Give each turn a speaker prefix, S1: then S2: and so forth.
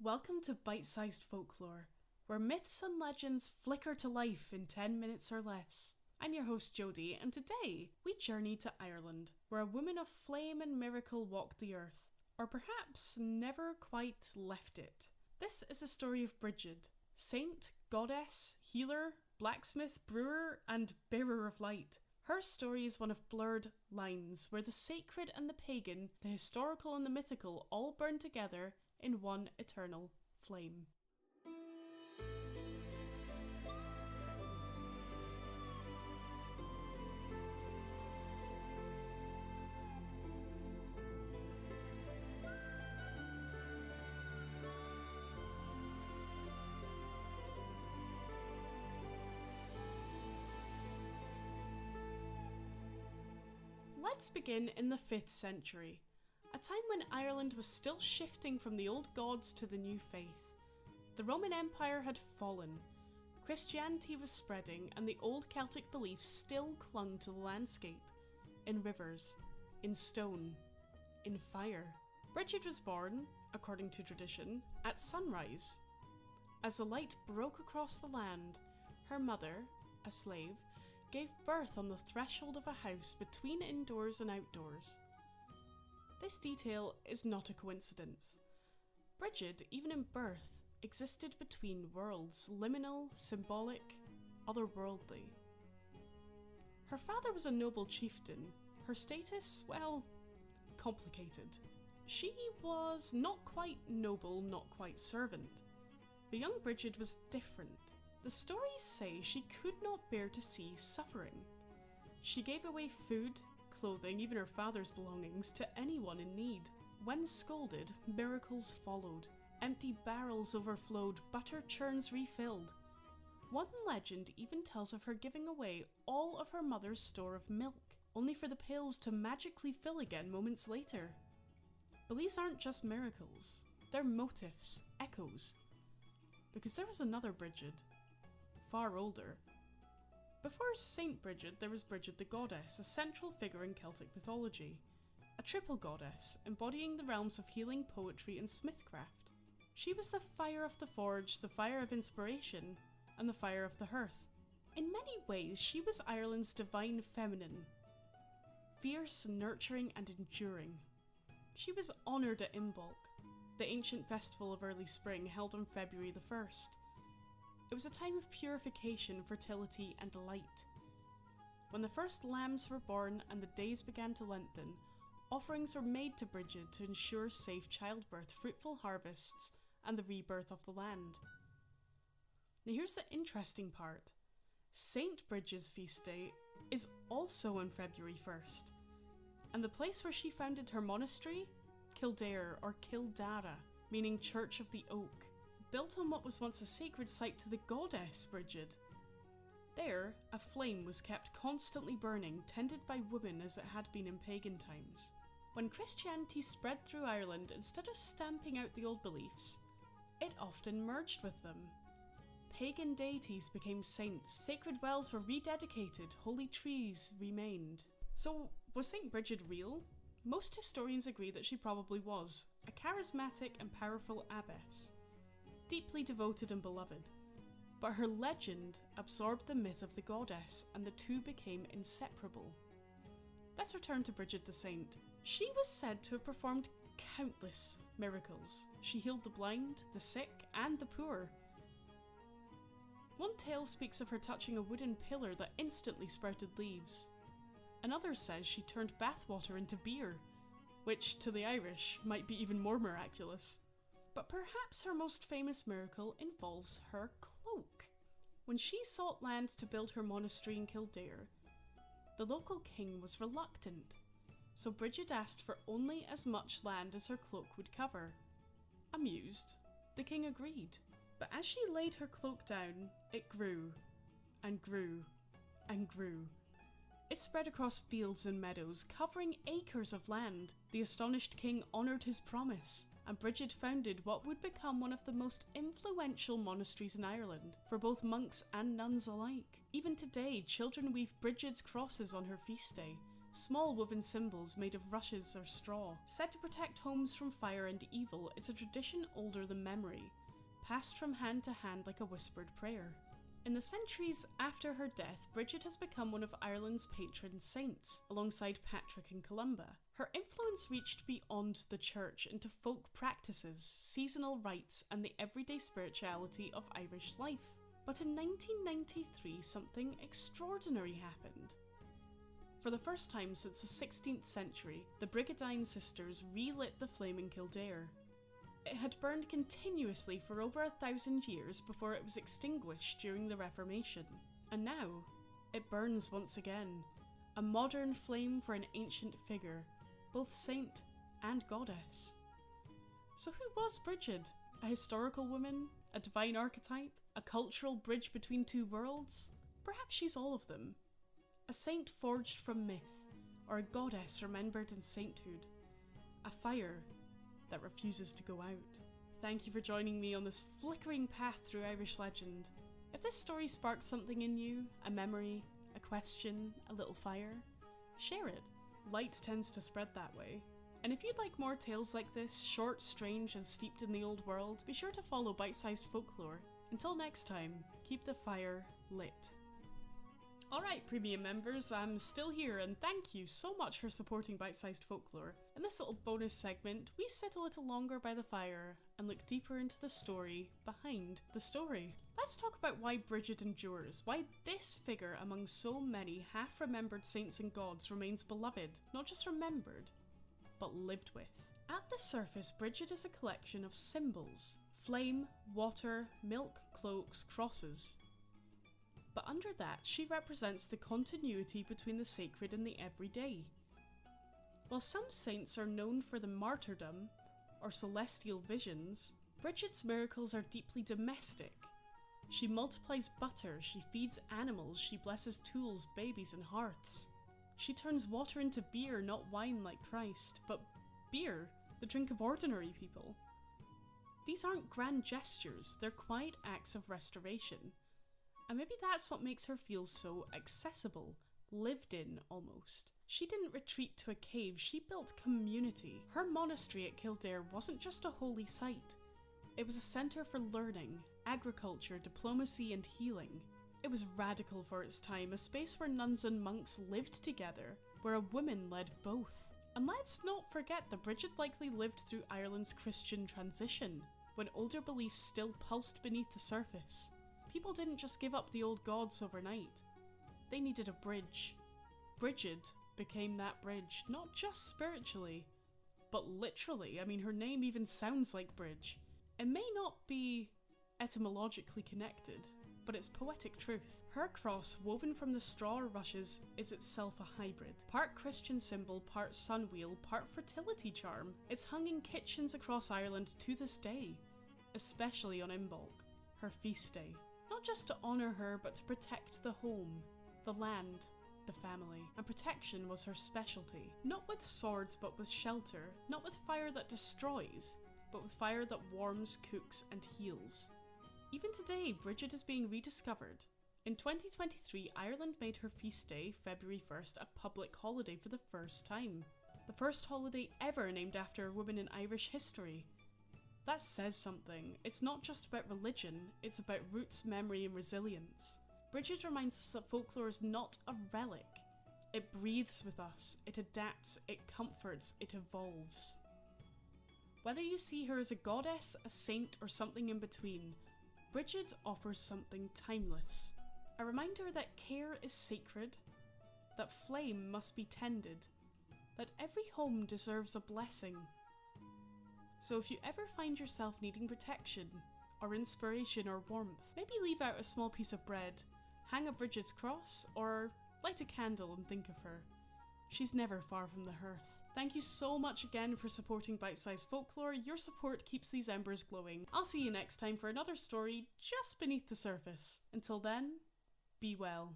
S1: Welcome to Bite-Sized Folklore, where myths and legends flicker to life in 10 minutes or less. I'm your host Jodie, and today we journey to Ireland, where a woman of flame and miracle walked the earth, or perhaps never quite left it. This is the story of Brigid, saint, goddess, healer, blacksmith, brewer, and bearer of light. Her story is one of blurred lines, where the sacred and the pagan, the historical and the mythical all burn together in one eternal flame. Let's begin in the 5th century, a time when Ireland was still shifting from the old gods to the new faith. The Roman Empire had fallen, Christianity was spreading, and the old Celtic beliefs still clung to the landscape, in rivers, in stone, in fire. Brigid was born, according to tradition, at sunrise. As the light broke across the land, her mother, a slave, gave birth on the threshold of a house between indoors and outdoors. This detail is not a coincidence. Brigid, even in birth, existed between worlds, liminal, symbolic, otherworldly. Her father was a noble chieftain. Her status, well, complicated. She was not quite noble, not quite servant. But young Brigid was different. The stories say she could not bear to see suffering. She gave away food, clothing, even her father's belongings, to anyone in need. When scolded, miracles followed. Empty barrels overflowed, butter churns refilled. One legend even tells of her giving away all of her mother's store of milk, only for the pails to magically fill again moments later. But these aren't just miracles, they're motifs, echoes. Because there was another Brigid, far older. Before Saint Brigid, there was Brigid the goddess, a central figure in Celtic mythology. A triple goddess, embodying the realms of healing, poetry, and smithcraft. She was the fire of the forge, the fire of inspiration, and the fire of the hearth. In many ways, she was Ireland's divine feminine. Fierce, nurturing, and enduring. She was honoured at Imbolc, the ancient festival of early spring held on February the 1st. It was a time of purification, fertility, and light. When the first lambs were born and the days began to lengthen, offerings were made to Brigid to ensure safe childbirth, fruitful harvests, and the rebirth of the land. Now here's the interesting part. Saint Brigid's feast day is also on February 1st, and the place where she founded her monastery, Kildare or Kildara, meaning Church of the Oak, built on what was once a sacred site to the goddess Brigid. There, a flame was kept constantly burning, tended by women as it had been in pagan times. When Christianity spread through Ireland, instead of stamping out the old beliefs, it often merged with them. Pagan deities became saints, sacred wells were rededicated, holy trees remained. So, was Saint Brigid real? Most historians agree that she probably was, a charismatic and powerful abbess. Deeply devoted and beloved, but her legend absorbed the myth of the goddess and the two became inseparable. Let's return to Brigid the Saint. She was said to have performed countless miracles. She healed the blind, the sick, and the poor. One tale speaks of her touching a wooden pillar that instantly sprouted leaves. Another says she turned bathwater into beer, which to the Irish might be even more miraculous. But perhaps her most famous miracle involves her cloak. When she sought land to build her monastery in Kildare, the local king was reluctant, so Brigid asked for only as much land as her cloak would cover. Amused, the king agreed. But as she laid her cloak down, it grew, and grew, and grew. It spread across fields and meadows, covering acres of land. The astonished king honoured his promise, and Brigid founded what would become one of the most influential monasteries in Ireland, for both monks and nuns alike. Even today, children weave Brigid's crosses on her feast day, Small woven symbols made of rushes or straw. Said to protect homes from fire and evil, it's a tradition older than memory, passed from hand to hand like a whispered prayer. In the centuries after her death, Brigid has become one of Ireland's patron saints, alongside Patrick and Columba. Her influence reached beyond the church into folk practices, seasonal rites, and the everyday spirituality of Irish life. But in 1993, something extraordinary happened. For the first time since the 16th century, the Brigidine sisters relit the flame in Kildare. It had burned continuously for over 1,000 years before it was extinguished during the Reformation. And now, it burns once again, a modern flame for an ancient figure, both saint and goddess. So who was Brigid? A historical woman? A divine archetype? A cultural bridge between two worlds? Perhaps she's all of them. A saint forged from myth, or a goddess remembered in sainthood. A fire that refuses to go out. Thank you for joining me on this flickering path through Irish legend. If this story sparks something in you, a memory, a question, a little fire, share it. Light tends to spread that way. And if you'd like more tales like this, short, strange, and steeped in the old world, be sure to follow Bite-Sized Folklore. Until next time, keep the fire lit. Alright, premium members, I'm still here, and thank you so much for supporting Bite-Sized Folklore. In this little bonus segment, we sit a little longer by the fire and look deeper into the story behind the story. Let's talk about why Brigid endures, why this figure among so many half-remembered saints and gods remains beloved, not just remembered, but lived with. At the surface, Brigid is a collection of symbols: flame, water, milk, cloaks, crosses. But under that, she represents the continuity between the sacred and the everyday. While some saints are known for the martyrdom, or celestial visions, Brigid's miracles are deeply domestic. She multiplies butter, she feeds animals, she blesses tools, babies, and hearths. She turns water into beer, not wine like Christ, but beer, the drink of ordinary people. These aren't grand gestures, they're quiet acts of restoration. And maybe that's what makes her feel so accessible, lived in almost. She didn't retreat to a cave, she built community. Her monastery at Kildare wasn't just a holy site. It was a centre for learning, agriculture, diplomacy, and healing. It was radical for its time, a space where nuns and monks lived together, where a woman led both. And let's not forget that Brigid likely lived through Ireland's Christian transition, when older beliefs still pulsed beneath the surface. People didn't just give up the old gods overnight. They needed a bridge. Brigid became that bridge, not just spiritually, but literally. I mean, her name even sounds like bridge. It may not be etymologically connected, but it's poetic truth. Her cross, woven from the straw rushes, is itself a hybrid. Part Christian symbol, part sun wheel, part fertility charm. It's hung in kitchens across Ireland to this day, especially on Imbolc, her feast day. Not just to honour her, but to protect the home, the land, the family. And protection was her specialty. Not with swords, but with shelter. Not with fire that destroys, but with fire that warms, cooks, and heals. Even today, Brigid is being rediscovered. In 2023, Ireland made her feast day, February 1st, a public holiday for the first time. The first holiday ever named after a woman in Irish history. That says something. It's not just about religion, it's about roots, memory, and resilience. Brigid reminds us that folklore is not a relic. It breathes with us, it adapts, it comforts, it evolves. Whether you see her as a goddess, a saint, or something in between, Brigid offers something timeless. A reminder that care is sacred, that flame must be tended, that every home deserves a blessing. So if you ever find yourself needing protection, or inspiration or warmth, maybe leave out a small piece of bread, hang a Brigid's cross, or light a candle and think of her. She's never far from the hearth. Thank you so much again for supporting Bite-Sized Folklore. Your support keeps these embers glowing. I'll see you next time for another story just beneath the surface. Until then, be well.